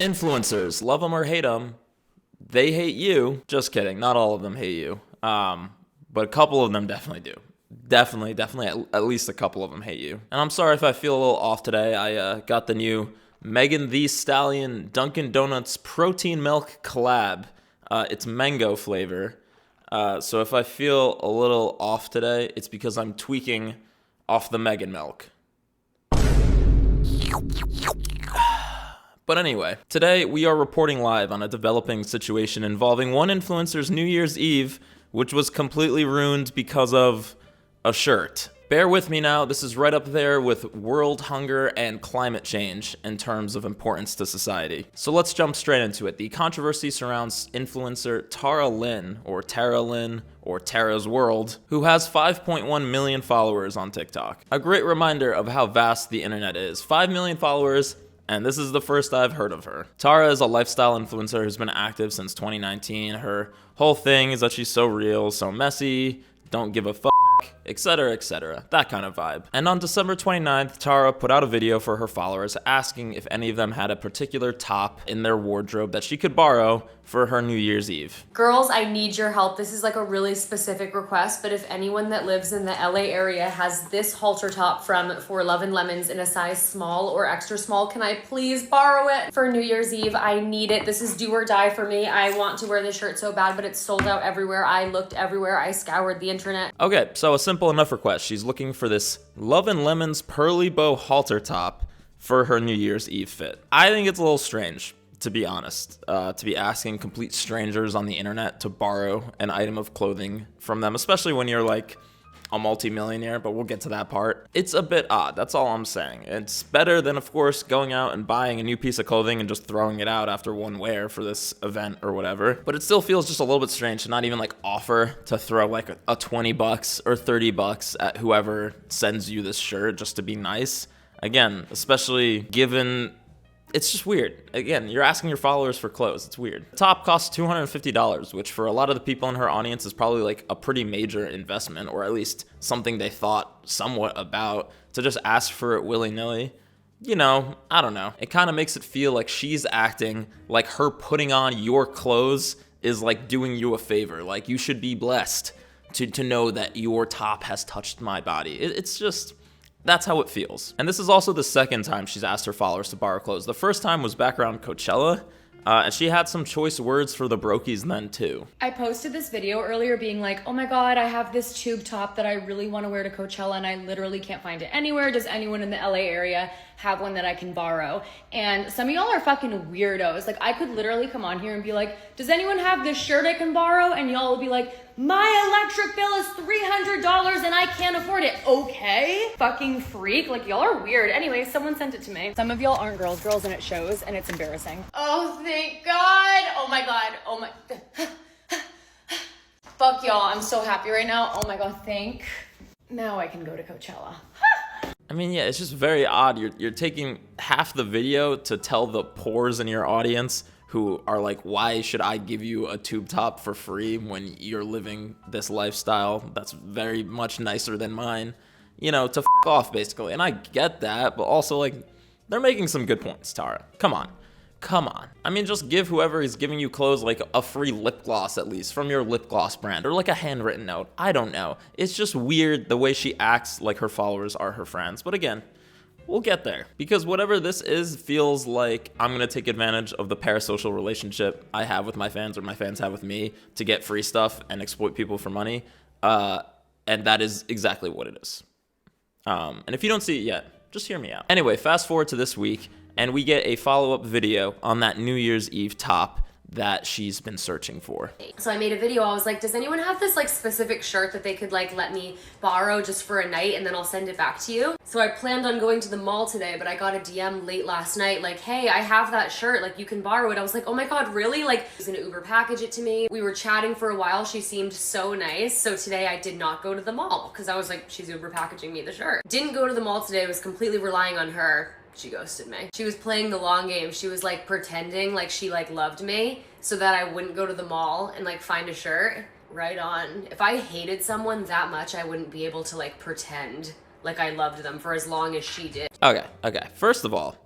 Influencers, love them or hate them, they hate you. Just kidding. Not all of them hate you. But a couple of them definitely do. Definitely, at least a couple of them hate you. And I'm sorry if I feel a little off today. I got the new Megan Thee Stallion Dunkin' Donuts protein milk collab. It's mango flavor. So if I feel a little off today, it's because I'm tweaking off the Megan milk. But anyway, today we are reporting live on a developing situation involving one influencer's New Year's Eve, which was completely ruined because of a shirt. Bear with me now, this is right up there with world hunger and climate change in terms of importance to society. So let's jump straight into it. The controversy surrounds influencer Tara Lynn, or Tara's World, who has 5.1 million followers on TikTok. A great reminder of how vast the internet is. 5 million followers, and this is the first I've heard of her. Tara is a lifestyle influencer who's been active since 2019. Her whole thing is that she's so real, so messy, don't give a fuck, etc., that kind of vibe. And on December 29th, Tara put out a video for her followers asking if any of them had a particular top in their wardrobe that she could borrow for her New Year's Eve. Girls, I need your help. This is like a really specific request, but if anyone that lives in the LA area has this halter top from For Love and Lemons in a size small or extra small, can I please borrow it for New Year's Eve? I need it. This is do or die for me. I want to wear this shirt so bad, but it's sold out everywhere. I looked everywhere. I scoured the internet. Okay, so a simple enough request. She's looking for this Love and Lemons pearly bow halter top for her New Year's Eve fit. I think it's a little strange, to be honest, to be asking complete strangers on the internet to borrow an item of clothing from them, especially when you're like a multimillionaire, but we'll get to that part. It's a bit odd, that's all I'm saying. It's better than, of course, going out and buying a new piece of clothing and just throwing it out after one wear for this event or whatever. But it still feels just a little bit strange to not even like offer to throw like a 20 bucks or 30 bucks at whoever sends you this shirt just to be nice. Again, especially given it's just weird. Again, you're asking your followers for clothes. It's weird. The top costs $250, which for a lot of the people in her audience is probably like a pretty major investment, or at least something they thought somewhat about. To just ask for it willy-nilly, you know, I don't know. It kind of makes it feel like she's acting like her putting on your clothes is like doing you a favor. Like you should be blessed to know that your top has touched my body. It's just... that's how it feels. And this is also the second time she's asked her followers to borrow clothes. The first time was back around Coachella, and she had some choice words for the brokies then too. I posted this video earlier being like, oh my God, I have this tube top that I really want to wear to Coachella and I literally can't find it anywhere. Does anyone in the LA area have one that I can borrow? And some of y'all are fucking weirdos. Like I could literally come on here and be like, does anyone have this shirt I can borrow? And y'all will be like, my electric bill is $300 and I can't afford it. Okay, fucking freak. Like y'all are weird. Anyway, someone sent it to me. Some of y'all aren't girls and it shows and it's embarrassing. Oh, thank God. Oh my God. Oh my. Fuck y'all. I'm so happy right now. Oh my God. Now I can go to Coachella. I mean, yeah, it's just very odd. You're taking half the video to tell the pores in your audience who are like, why should I give you a tube top for free when you're living this lifestyle that's very much nicer than mine, you know, to f off basically. And I get that, but also like, they're making some good points, Tara. Come on. I mean, just give whoever is giving you clothes like a free lip gloss at least from your lip gloss brand, or like a handwritten note. I don't know. It's just weird the way she acts like her followers are her friends. But again, we'll get there, because whatever this is feels like I'm going to take advantage of the parasocial relationship I have with my fans, or my fans have with me, to get free stuff and exploit people for money. And that is exactly what it is. And if you don't see it yet, just hear me out. Anyway, fast forward to this week, and we get a follow-up video on that New Year's Eve top that she's been searching for. So I made a video. I was like, does anyone have this like specific shirt that they could like let me borrow just for a night and then I'll send it back to you? So I planned on going to the mall today, but I got a DM late last night like, hey, I have that shirt, like you can borrow it. I was like, oh my God, really? Like she's gonna Uber package it to me. We were chatting for a while. She seemed so nice. So today I did not go to the mall because I was like, she's Uber packaging me the shirt. Didn't go to the mall today. Was completely relying on her. She ghosted me. She was playing the long game. She was like pretending like she like loved me so that I wouldn't go to the mall and like find a shirt. Right on. If I hated someone that much, I wouldn't be able to like pretend like I loved them for as long as she did. Okay. First of all,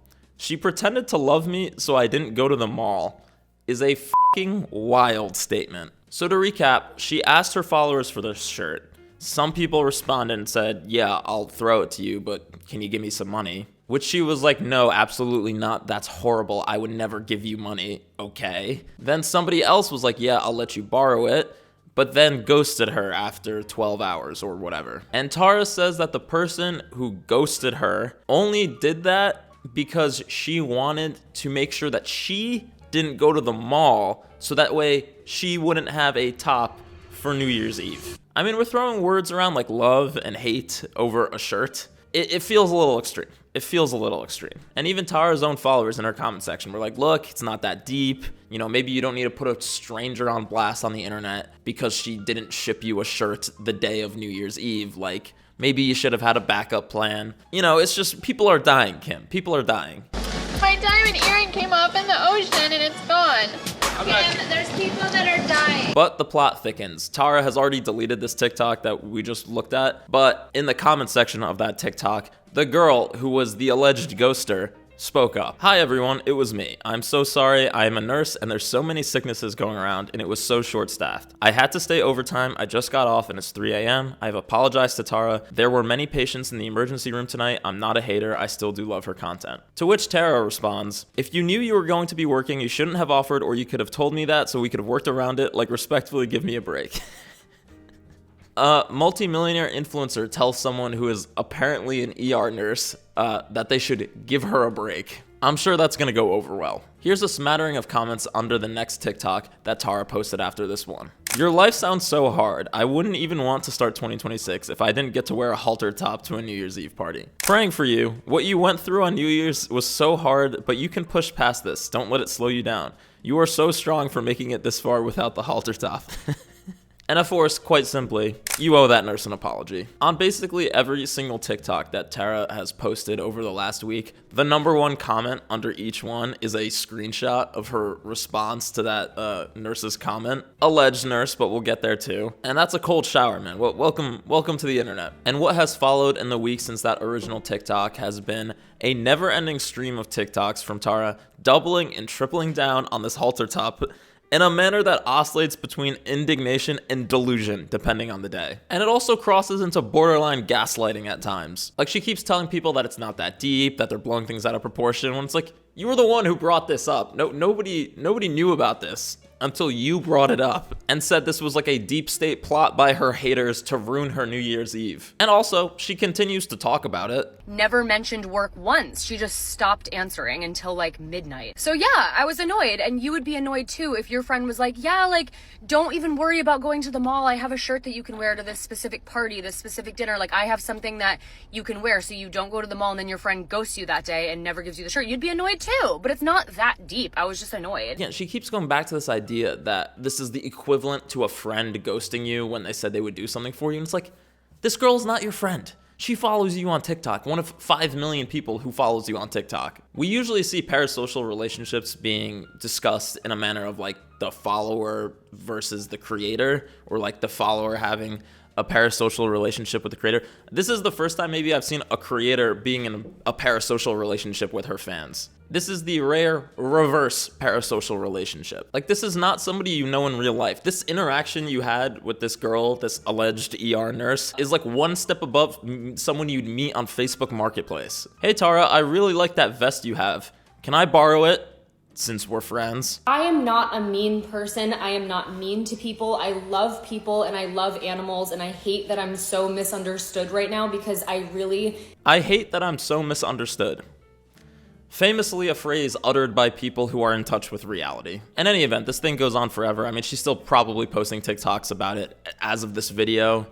She pretended to love me so I didn't go to the mall is a fucking wild statement. So to recap, she asked her followers for this shirt. Some people responded and said, yeah, I'll throw it to you, but can you give me some money? Which she was like, no, absolutely not. That's horrible. I would never give you money. Okay. Then somebody else was like, yeah, I'll let you borrow it, but then ghosted her after 12 hours or whatever. And Tara says that the person who ghosted her only did that because she wanted to make sure that she didn't go to the mall so that way she wouldn't have a top for New Year's Eve. I mean, we're throwing words around like love and hate over a shirt. It feels a little extreme. It feels a little extreme. And even Tara's own followers in her comment section were like, look, it's not that deep. You know, maybe you don't need to put a stranger on blast on the internet because she didn't ship you a shirt the day of New Year's Eve. Like, maybe you should have had a backup plan. You know, it's just, people are dying, Kim. People are dying. My diamond earring came off in the ocean and it's gone. Kim, there's people that are dying. But the plot thickens. Tara has already deleted this TikTok that we just looked at, but in the comment section of that TikTok, the girl who was the alleged ghoster spoke up. Hi everyone, it was me. I'm so sorry. I am a nurse and there's so many sicknesses going around and it was so short-staffed. I had to stay overtime. I just got off and it's 3 a.m. I've apologized to Tara. There were many patients in the emergency room tonight. I'm not a hater. I still do love her content. To which Tara responds, if you knew you were going to be working, you shouldn't have offered, or you could have told me that so we could have worked around it. Like, respectfully, give me a break. Multi-millionaire influencer tells someone who is apparently an ER nurse that they should give her a break. I'm sure that's gonna go over well. Here's a smattering of comments under the next TikTok that Tara posted after this one. Your life sounds so hard. I wouldn't even want to start 2026 if I didn't get to wear a halter top to a New Year's Eve party. Praying for you. What you went through on New Year's was so hard, but you can push past this. Don't let it slow you down. You are so strong for making it this far without the halter top. And of course, quite simply, you owe that nurse an apology. On basically every single TikTok that Tara has posted over the last week, the #1 comment under each one is a screenshot of her response to that nurse's comment. Alleged nurse, but we'll get there too. And that's a cold shower, man. Well, welcome to the internet. And what has followed in the week since that original TikTok has been a never-ending stream of TikToks from Tara doubling and tripling down on this halter top in a manner that oscillates between indignation and delusion, depending on the day. And it also crosses into borderline gaslighting at times. Like, she keeps telling people that it's not that deep, that they're blowing things out of proportion, when it's like, you were the one who brought this up. Nobody knew about this until you brought it up and said this was like a deep state plot by her haters to ruin her New Year's Eve. And also, she continues to talk about it. Never mentioned work once. She just stopped answering until like midnight. So yeah, I was annoyed, and you would be annoyed too if your friend was like, yeah, like, don't even worry about going to the mall. I have a shirt that you can wear to this specific party, this specific dinner. Like, I have something that you can wear so you don't go to the mall and then your friend ghosts you that day and never gives you the shirt. You'd be annoyed too, but it's not that deep. I was just annoyed. Yeah, she keeps going back to this idea that this is the equivalent to a friend ghosting you when they said they would do something for you. And it's like, this girl's not your friend. She follows you on TikTok, one of 5 million people who follows you on TikTok. We usually see parasocial relationships being discussed in a manner of like the follower versus the creator, or like the follower having a parasocial relationship with the creator. This is the first time maybe I've seen a creator being in a parasocial relationship with her fans. This is the rare reverse parasocial relationship. Like, this is not somebody you know in real life. This interaction you had with this girl, this alleged ER nurse, is like one step above someone you'd meet on Facebook Marketplace. Hey Tara, I really like that vest you have. Can I borrow it? Since we're friends. I am not a mean person. I am not mean to people. I love people and I love animals, and I hate that I'm so misunderstood right now because I hate that I'm so misunderstood. Famously a phrase uttered by people who are in touch with reality. In any event, this thing goes on forever. I mean, she's still probably posting TikToks about it as of this video.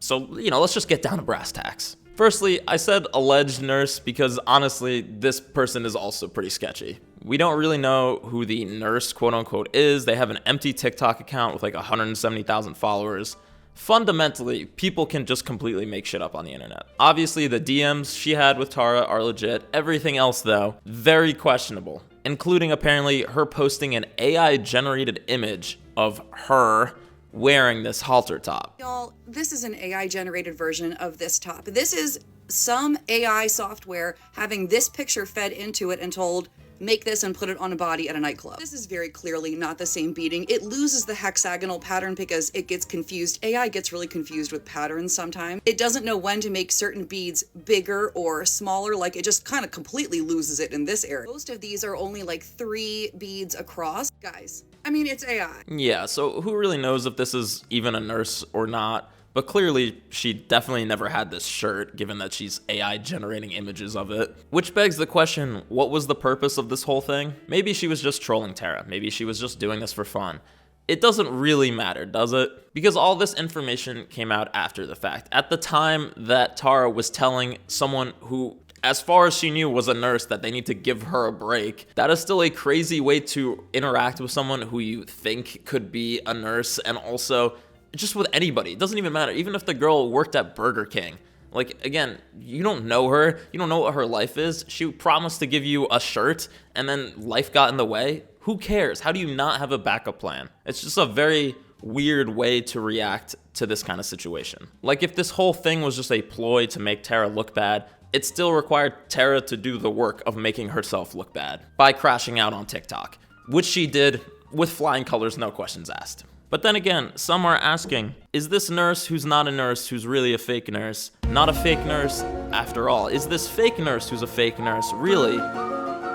So, you know, let's just get down to brass tacks. Firstly, I said alleged nurse because honestly, this person is also pretty sketchy. We don't really know who the nurse, quote unquote, is. They have an empty TikTok account with like 170,000 followers. Fundamentally, people can just completely make shit up on the internet. Obviously, the DMs she had with Tara are legit. Everything else, though, very questionable, including apparently her posting an AI-generated image of her wearing this halter top. Y'all, this is an AI-generated version of this top. This is some AI software having this picture fed into it and told, make this and put it on a body at a nightclub. This is very clearly not the same beating. It loses the hexagonal pattern because it gets confused. AI gets really confused with patterns sometimes. It doesn't know when to make certain beads bigger or smaller. Like, it just kind of completely loses it in this area. Most of these are only like 3 beads across. Guys, I mean, it's AI. Yeah, so who really knows if this is even a nurse or not? But clearly, she definitely never had this shirt, given that she's AI generating images of it. Which begs the question, what was the purpose of this whole thing? Maybe she was just trolling Tara. Maybe she was just doing this for fun. It doesn't really matter, does it? Because all this information came out after the fact. At the time that Tara was telling someone who, as far as she knew, was a nurse, that they need to give her a break, that is still a crazy way to interact with someone who you think could be a nurse, and also just with anybody. It doesn't even matter. Even if the girl worked at Burger King. Like, again, you don't know her. You don't know what her life is. She promised to give you a shirt, and then life got in the way. Who cares? How do you not have a backup plan? It's just a very weird way to react to this kind of situation. Like, if this whole thing was just a ploy to make Tara look bad, it still required Tara to do the work of making herself look bad by crashing out on TikTok, which she did with flying colors, no questions asked. But then again, some are asking, is this nurse who's not a nurse, who's really a fake nurse, not a fake nurse after all? Is this fake nurse who's a fake nurse really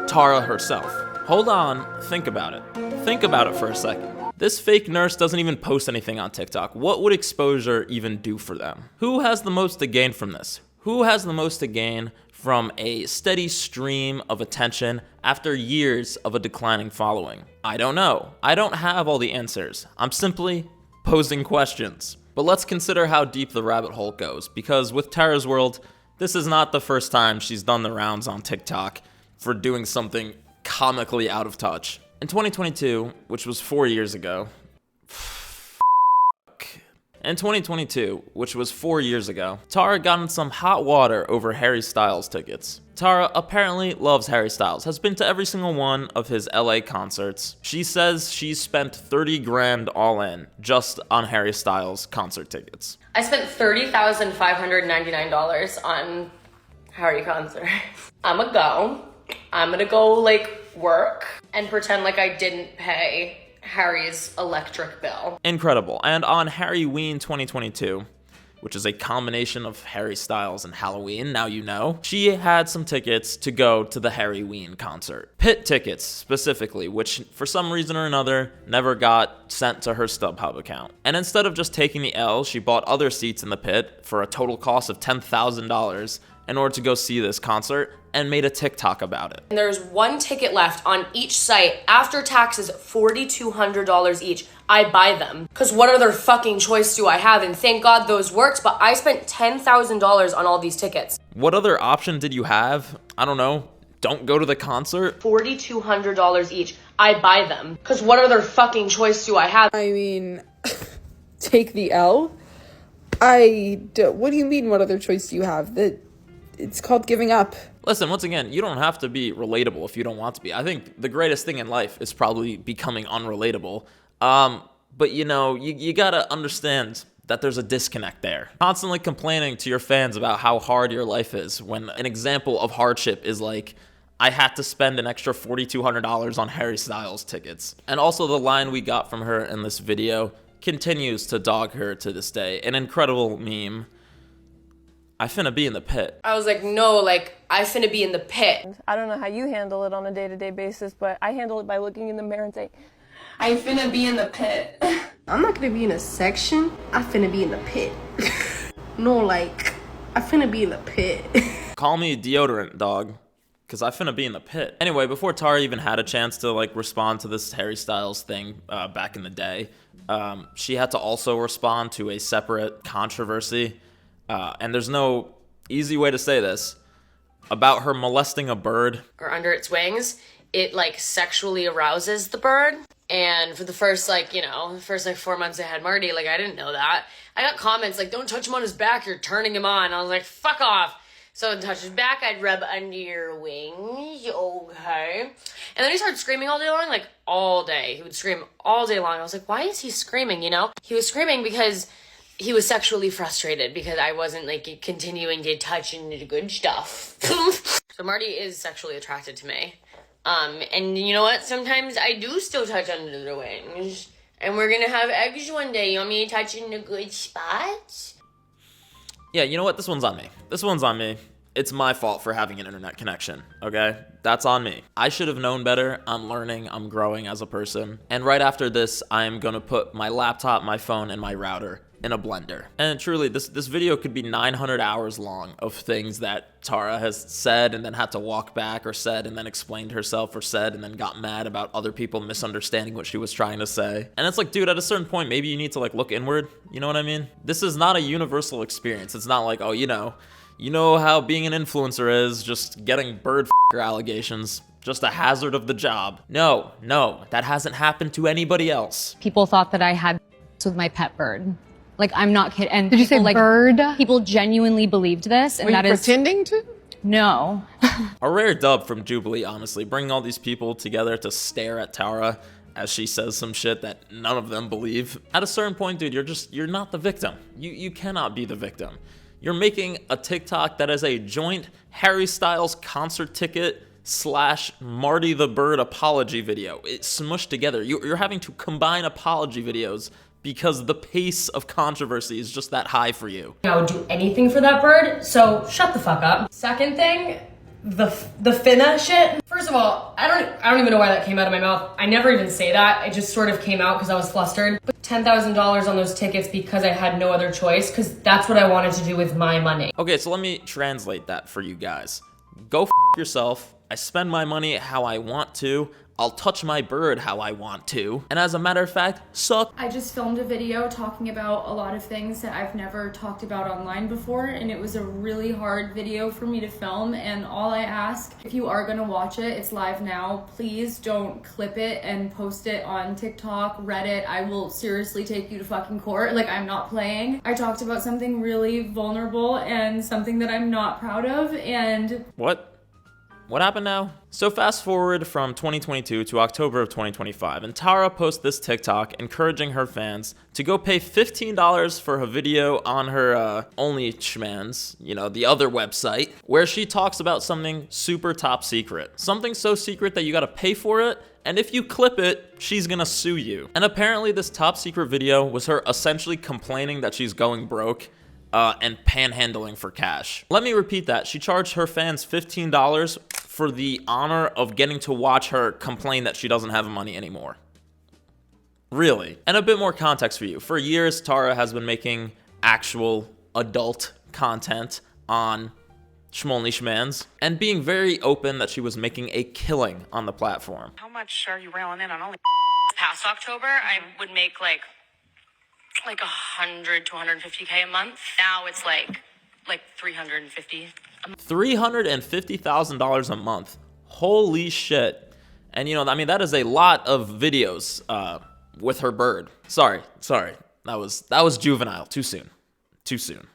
Tara herself? Hold on, think about it. Think about it for a second. This fake nurse doesn't even post anything on TikTok. What would exposure even do for them? Who has the most to gain from this? Who has the most to gain from a steady stream of attention after years of a declining following? I don't know. I don't have all the answers. I'm simply posing questions. But let's consider how deep the rabbit hole goes, because with Tara's world, this is not the first time she's done the rounds on TikTok for doing something comically out of touch. In 2022, which was 4 years ago, Tara got in some hot water over Harry Styles tickets. Tara apparently loves Harry Styles, has been to every single one of his LA concerts. She says she's spent 30 grand all in just on Harry Styles concert tickets. I spent $30,599 on Harry concert. I'm gonna go like work and pretend like I didn't pay Harry's electric bill. Incredible. And on Harryween 2022, which is a combination of Harry Styles and Halloween, now you know, she had some tickets to go to the Harryween concert. Pit tickets, specifically, which for some reason or another never got sent to her StubHub account. And instead of just taking the L, she bought other seats in the pit for a total cost of $10,000 in order to go see this concert, and made a TikTok about it. And there's 1 ticket left on each site. After taxes, $4,200 each. I buy them. Because what other fucking choice do I have? And thank God those worked, but I spent $10,000 on all these tickets. What other option did you have? I don't know. Don't go to the concert? $4,200 each. I buy them. Because what other fucking choice do I have? I mean, take the L? What do you mean, what other choice do you have? It's called giving up. Listen, once again, you don't have to be relatable if you don't want to be. I think the greatest thing in life is probably becoming unrelatable. But you know, you gotta understand that there's a disconnect there. Constantly complaining to your fans about how hard your life is, when an example of hardship is like, I had to spend an extra $4,200 on Harry Styles tickets. And also the line we got from her in this video continues to dog her to this day. An incredible meme. I finna be in the pit. I was like, no, like, I finna be in the pit. I don't know how you handle it on a day-to-day basis, but I handle it by looking in the mirror and saying, I finna be in the pit. I'm not gonna be in a section. I finna be in the pit. No, like, I finna be in the pit. Call me deodorant, dog, because I finna be in the pit. Anyway, before Tara even had a chance to like respond to this Harry Styles thing back in the day, she had to also respond to a separate controversy. And there's no easy way to say this, about her molesting a bird. Or under its wings, it like sexually arouses the bird. And for the first 4 months I had Marty, like I didn't know that. I got comments like, don't touch him on his back, you're turning him on. I was like, fuck off. So I'd touch his back, I'd rub under your wings, okay. And then he started screaming all day long, like all day. He would scream all day long. I was like, why is he screaming, you know? He was screaming because he was sexually frustrated because I wasn't like continuing to touch into the good stuff. So Marty is sexually attracted to me. And you know what? Sometimes I do still touch under the wings. And we're gonna have eggs one day. You want me to touch in the good spots? Yeah, you know what? This one's on me. This one's on me. It's my fault for having an internet connection, okay? That's on me. I should have known better. I'm learning, I'm growing as a person. And right after this, I'm gonna put my laptop, my phone, and my router in a blender. And truly, this video could be 900 hours long of things that Tara has said and then had to walk back, or said and then explained herself, or said and then got mad about other people misunderstanding what she was trying to say. And it's like, dude, at a certain point, maybe you need to like look inward. You know what I mean? This is not a universal experience. It's not like, oh, you know how being an influencer is, just getting bird allegations, just a hazard of the job. No, that hasn't happened to anybody else. People thought that I had with my pet bird. Like, I'm not kidding. And Did you say like, bird? People genuinely believed this, and Were that you is pretending to? no. A rare dub from Jubilee, honestly, bringing all these people together to stare at Tara as she says some shit that none of them believe. At a certain point, dude, you're not the victim. You cannot be the victim. You're making a TikTok that is a joint Harry Styles concert ticket / Marty the Bird apology video. It's smushed together. You're having to combine apology videos because the pace of controversy is just that high for you. I would do anything for that bird, so shut the fuck up. Second thing, the finna shit. First of all, I don't even know why that came out of my mouth. I never even say that. It just sort of came out because I was flustered. But $10,000 on those tickets because I had no other choice, because that's what I wanted to do with my money. Okay, so let me translate that for you guys. Go yourself. I spend my money how I want to. I'll touch my bird how I want to. And as a matter of fact, suck. I just filmed a video talking about a lot of things that I've never talked about online before, and it was a really hard video for me to film. And all I ask, if you are gonna watch it, it's live now, please don't clip it and post it on TikTok, Reddit. I will seriously take you to fucking court. Like, I'm not playing. I talked about something really vulnerable and something that I'm not proud of, and... What happened now? So fast forward from 2022 to October of 2025, and Tara posts this TikTok encouraging her fans to go pay $15 for her video on her Only Schmans, the other website, where she talks about something super top secret. Something so secret that you gotta pay for it, and if you clip it, she's gonna sue you. And apparently this top secret video was her essentially complaining that she's going broke and panhandling for cash. Let me repeat that. She charged her fans $15 for the honor of getting to watch her complain that she doesn't have money anymore. Really. And a bit more context for you. For years, Tara has been making actual adult content on Schmolny Schmans and being very open that she was making a killing on the platform. How much are you railing in on Only? Past October, I would make like 100 to 150K a month. Now it's like 350. $350,000 a month. Holy shit. And that is a lot of videos with her bird. Sorry. That was juvenile. Too soon.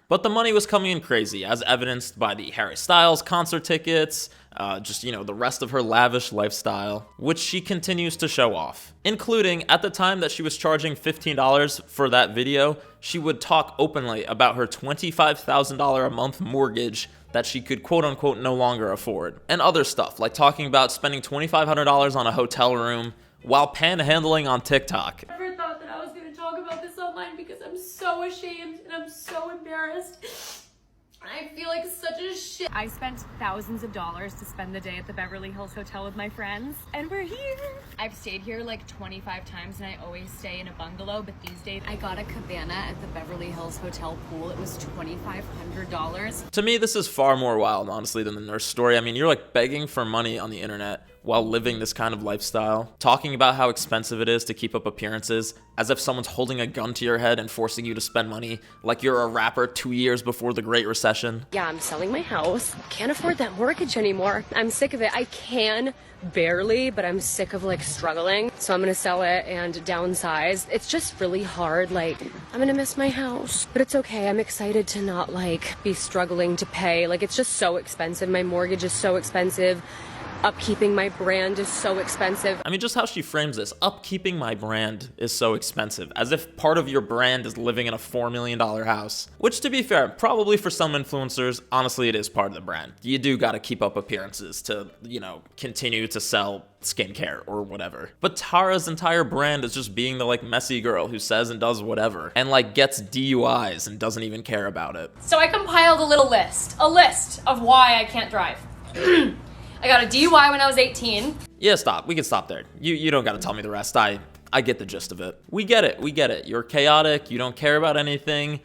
But the money was coming in crazy, as evidenced by the Harry Styles concert tickets, the rest of her lavish lifestyle, which she continues to show off. Including, at the time that she was charging $15 for that video, she would talk openly about her $25,000 a month mortgage that she could quote-unquote no longer afford. And other stuff, like talking about spending $2,500 on a hotel room while panhandling on TikTok. I never thought that I was going to talk about this online because I'm so ashamed and I'm so embarrassed. I feel like such a shit. I spent thousands of dollars to spend the day at the Beverly Hills Hotel with my friends, and we're here. I've stayed here like 25 times, and I always stay in a bungalow, but these days I got a cabana at the Beverly Hills Hotel pool. It was $2,500. To me, this is far more wild, honestly, than the nurse story. I mean, you're like begging for money on the internet while living this kind of lifestyle, talking about how expensive it is to keep up appearances, as if someone's holding a gun to your head and forcing you to spend money like you're a rapper 2 years before the Great Recession. Yeah, I'm selling my house. Can't afford that mortgage anymore. I'm sick of it. I can barely, but I'm sick of struggling. So I'm gonna sell it and downsize. It's just really hard. I'm gonna miss my house, but it's okay. I'm excited to not be struggling to pay. It's just so expensive. My mortgage is so expensive. Upkeeping my brand is so expensive. I mean, just how she frames this, upkeeping my brand is so expensive, as if part of your brand is living in a $4 million house. Which, to be fair, probably for some influencers, honestly, it is part of the brand. You do gotta keep up appearances to, you know, continue to sell skincare or whatever. But Tara's entire brand is just being the, like, messy girl who says and does whatever, and, like, gets DUIs and doesn't even care about it. So I compiled a list of why I can't drive. I got a DUI when I was 18. Yeah, stop. We can stop there. You don't gotta tell me the rest. I get the gist of it. We get it. You're chaotic. You don't care about anything.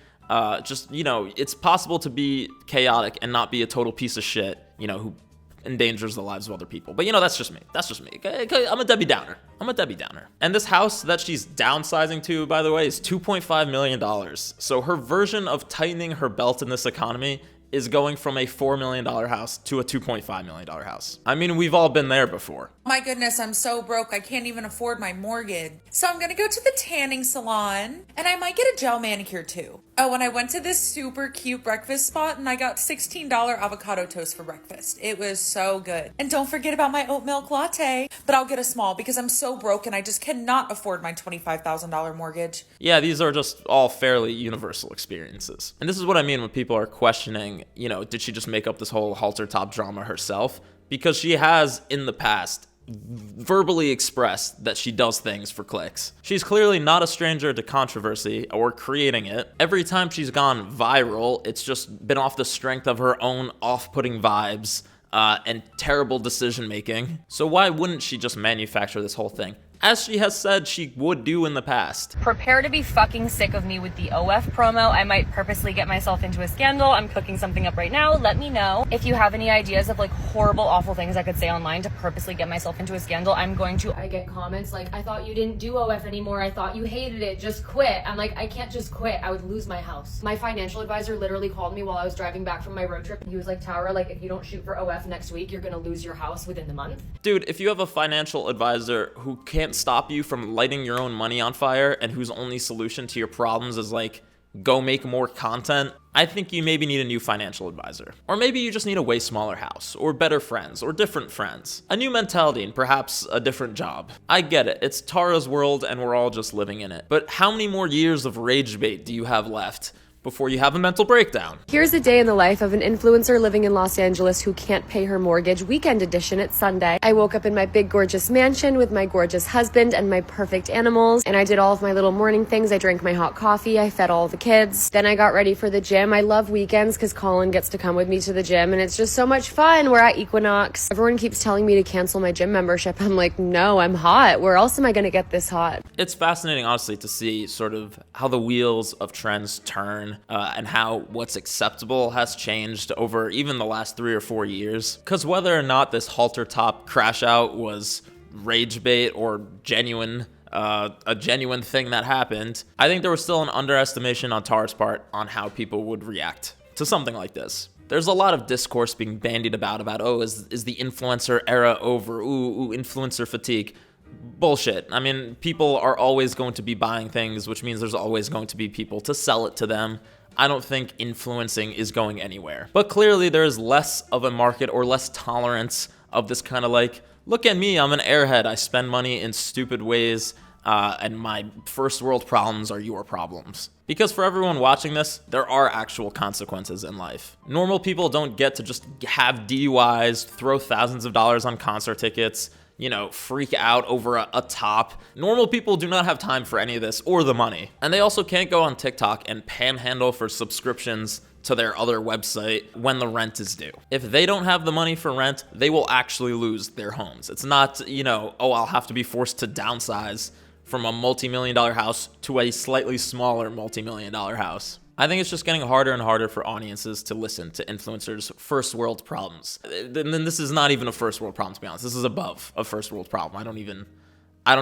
Just, you know, it's possible to be chaotic and not be a total piece of shit, you know, who endangers the lives of other people. But, you know, that's just me. I'm a Debbie Downer. And this house that she's downsizing to, by the way, is $2.5 million. So her version of tightening her belt in this economy is going from a $4 million house to a $2.5 million house. I mean, we've all been there before. My goodness, I'm so broke, I can't even afford my mortgage. So I'm gonna go to the tanning salon, and I might get a gel manicure too. Oh, and I went to this super cute breakfast spot, and I got $16 avocado toast for breakfast. It was so good. And don't forget about my oat milk latte, but I'll get a small because I'm so broke and I just cannot afford my $25,000 mortgage. Yeah, these are just all fairly universal experiences. And this is what I mean when people are questioning, you know, did she just make up this whole halter top drama herself? Because she has, in the past, verbally expressed that she does things for clicks. She's clearly not a stranger to controversy or creating it. Every time she's gone viral, it's just been off the strength of her own off-putting vibes and terrible decision making. So why wouldn't she just manufacture this whole thing, as she has said she would do in the past? Prepare to be fucking sick of me with the OF promo. I might purposely get myself into a scandal. I'm cooking something up right now. Let me know if you have any ideas of like horrible, awful things I could say online to purposely get myself into a scandal. I get comments like, I thought you didn't do OF anymore. I thought you hated it. Just quit. I'm like, I can't just quit. I would lose my house. My financial advisor literally called me while I was driving back from my road trip. He was like, Tara, like if you don't shoot for OF next week, you're gonna lose your house within the month. Dude, if you have a financial advisor who can't stop you from lighting your own money on fire and whose only solution to your problems is like, go make more content, I think you maybe need a new financial advisor. Or maybe you just need a way smaller house, or better friends, or different friends. A new mentality and perhaps a different job. I get it, it's Tara's world and we're all just living in it. But how many more years of rage bait do you have left before you have a mental breakdown? Here's a day in the life of an influencer living in Los Angeles who can't pay her mortgage. Weekend edition, it's Sunday. I woke up in my big gorgeous mansion with my gorgeous husband and my perfect animals, and I did all of my little morning things. I drank my hot coffee, I fed all the kids. Then I got ready for the gym. I love weekends because Colin gets to come with me to the gym and it's just so much fun. We're at Equinox. Everyone keeps telling me to cancel my gym membership. I'm like, no, I'm hot. Where else am I gonna get this hot? It's fascinating, honestly, to see sort of how the wheels of trends turn and how what's acceptable has changed over even the last 3 or 4 years. Because whether or not this halter top crash out was rage bait or genuine, a genuine thing that happened, I think there was still an underestimation on Tara's part on how people would react to something like this. There's a lot of discourse being bandied about, oh, is the influencer era over? Ooh, influencer fatigue. Bullshit. I mean, people are always going to be buying things, which means there's always going to be people to sell it to them. I don't think influencing is going anywhere. But clearly there's less of a market or less tolerance of this kind of like, look at me, I'm an airhead, I spend money in stupid ways, and my first world problems are your problems. Because for everyone watching this, there are actual consequences in life. Normal people don't get to just have DUIs, throw thousands of dollars on concert tickets, you know, freak out over a top. Normal people do not have time for any of this or the money. And they also can't go on TikTok and panhandle for subscriptions to their other website when the rent is due. If they don't have the money for rent, they will actually lose their homes. It's not, you know, oh, I'll have to be forced to downsize from a multi-million-dollar house to a slightly smaller multi-million-dollar house. I think it's just getting harder and harder for audiences to listen to influencers' first world problems. And then this is not even a first world problem, to be honest. This is above a first world problem. I don't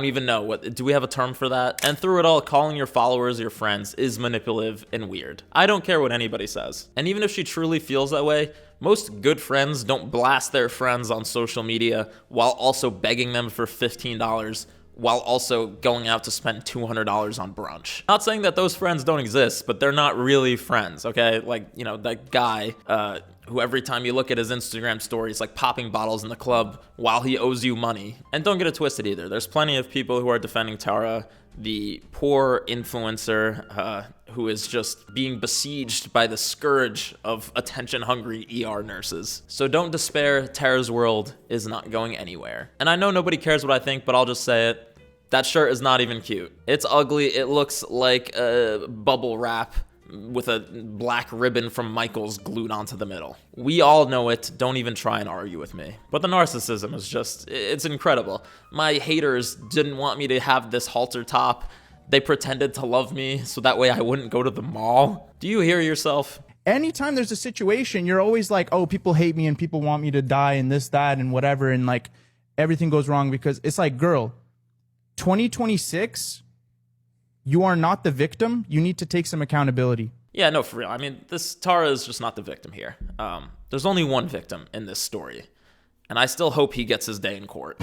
even know what, do we have a term for that? And through it all, calling your followers your friends is manipulative and weird. I don't care what anybody says. And even if she truly feels that way, most good friends don't blast their friends on social media while also begging them for $15 while also going out to spend $200 on brunch. Not saying that those friends don't exist, but they're not really friends, okay? Like, you know, that guy who every time you look at his Instagram story, he's like popping bottles in the club while he owes you money. And don't get it twisted either. There's plenty of people who are defending Tara, the poor influencer who is just being besieged by the scourge of attention-hungry ER nurses. So don't despair, Tara's world is not going anywhere. And I know nobody cares what I think, but I'll just say it. That shirt is not even cute. It's ugly. It looks like a bubble wrap with a black ribbon from Michaels glued onto the middle. We all know it. Don't even try and argue with me. But the narcissism is just, it's incredible. My haters didn't want me to have this halter top. They pretended to love me so that way I wouldn't go to the mall. Do you hear yourself? Anytime there's a situation, you're always like, oh, people hate me and people want me to die and this, that, and whatever. And like everything goes wrong because it's like, girl, 2026, you are not the victim. You need to take some accountability. Yeah, no, for real. I mean, Tara is just not the victim here. There's only one victim in this story, and I still hope he gets his day in court.